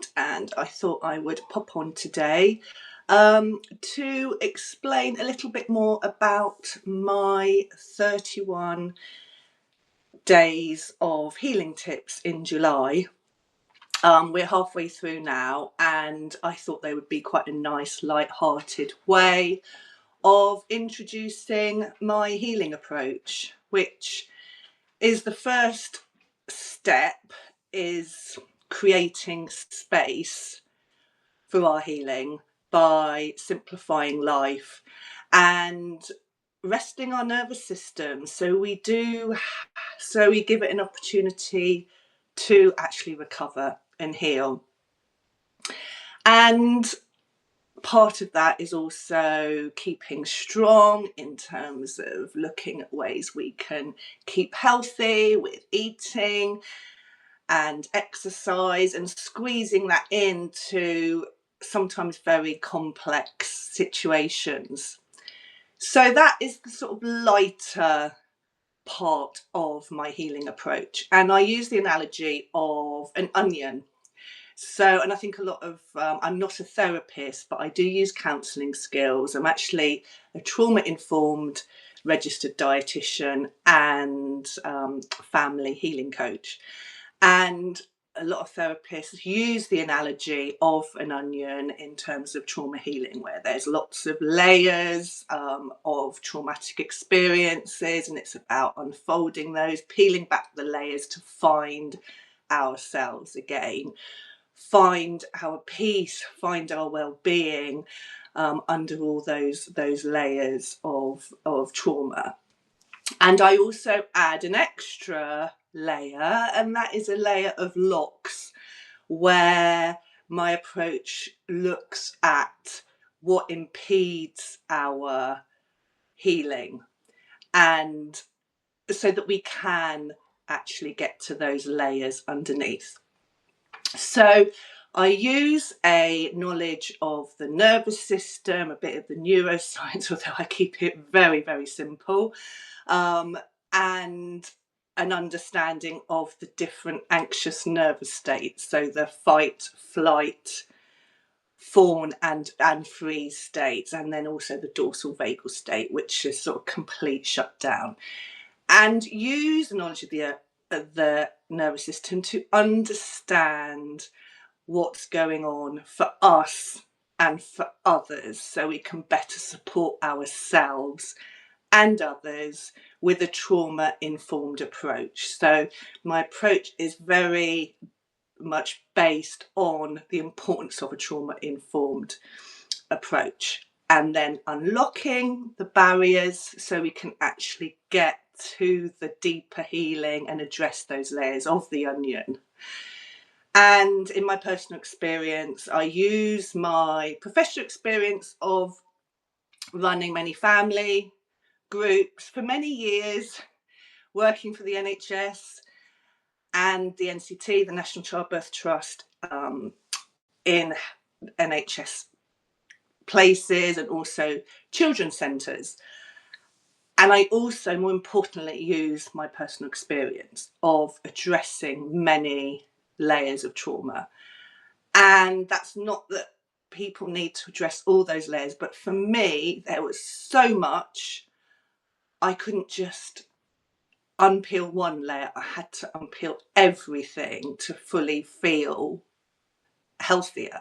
Wormald, and I thought I would pop on today to explain a little bit more about my 31 days of healing tips in July. We're halfway through now, and I thought they would be quite a nice, light-hearted way of introducing my healing approach, which is the first step, is creating space for our healing by simplifying life and resting our nervous system so we give it an opportunity to actually recover and heal. And part of that is also keeping strong in terms of looking at ways we can keep healthy with eating and exercise, and squeezing that into sometimes very complex situations. So that is the sort of lighter part of my healing approach. And I use the analogy of an onion. And I think a lot of, I'm not a therapist, but I do use counselling skills. I'm actually a trauma-informed registered dietitian and family healing coach. And a lot of therapists use the analogy of an onion in terms of trauma healing, where there's lots of layers of traumatic experiences, and it's about unfolding those, peeling back the layers to find ourselves again, find our peace, find our well-being under all those layers of trauma. And I also add an extra layer, and that is a layer of locks, where my approach looks at what impedes our healing, and so that we can actually get to those layers underneath. So I use a knowledge of the nervous system, a bit of the neuroscience, although I keep it very, very simple, and an understanding of the different anxious nervous states. So the fight, flight, fawn and freeze states, and then also the dorsal vagal state, which is sort of complete shutdown. And use the knowledge of the nervous system to understand what's going on for us and for others, so we can better support ourselves and others with a trauma-informed approach. So my approach is very much based on the importance of a trauma-informed approach, and then unlocking the barriers so we can actually get to the deeper healing and address those layers of the onion. And in my personal experience, I use my professional experience of running many family groups for many years, working for the NHS and the NCT, the National Childbirth Trust, in NHS places and also children's centres. And I also, more importantly, use my personal experience of addressing many layers of trauma. And that's not that people need to address all those layers, but for me, there was so much, I couldn't just unpeel one layer. I had to unpeel everything to fully feel healthier,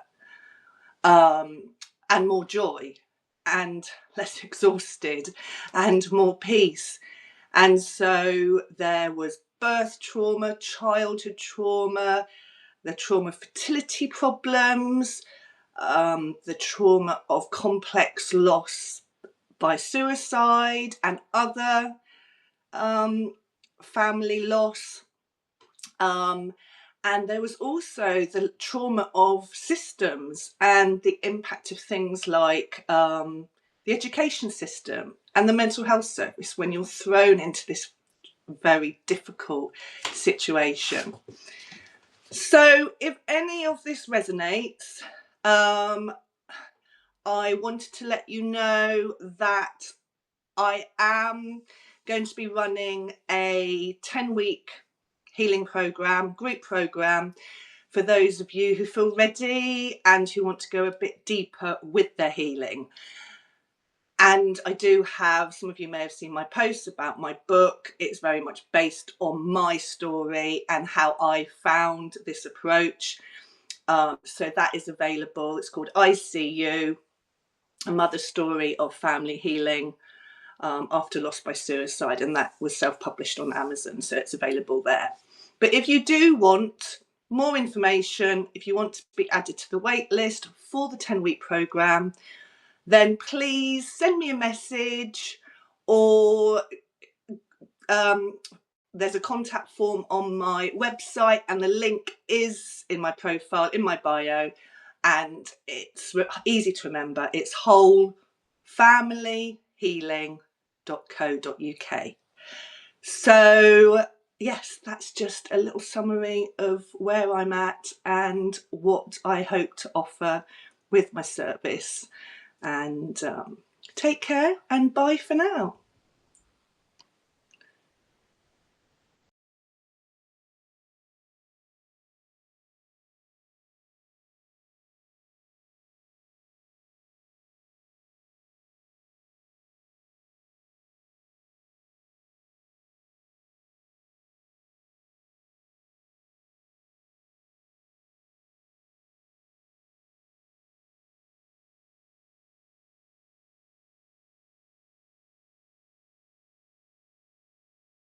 and more joy, and less exhausted, and more peace. And so there was birth trauma, childhood trauma, the trauma fertility problems, the trauma of complex loss by suicide and other family loss. And there was also the trauma of systems and the impact of things like the education system and the mental health service when you're thrown into this very difficult situation. So if any of this resonates, I wanted to let you know that I am going to be running a 10-week healing program, group program, for those of you who feel ready and who want to go a bit deeper with their healing. And I do have, some of you may have seen my posts about my book. It's very much based on my story and how I found this approach. So that is available. It's called I See You, a mother's story of family healing after loss by suicide. And that was self-published on Amazon, so it's available there. But if you do want more information, if you want to be added to the wait list for the 10-week program, then please send me a message, or there's a contact form on my website, and the link is in my profile, in my bio, and it's easy to remember. It's wholefamilyhealing.co.uk. So yes, that's just a little summary of where I'm at and what I hope to offer with my service. And take care, and bye for now.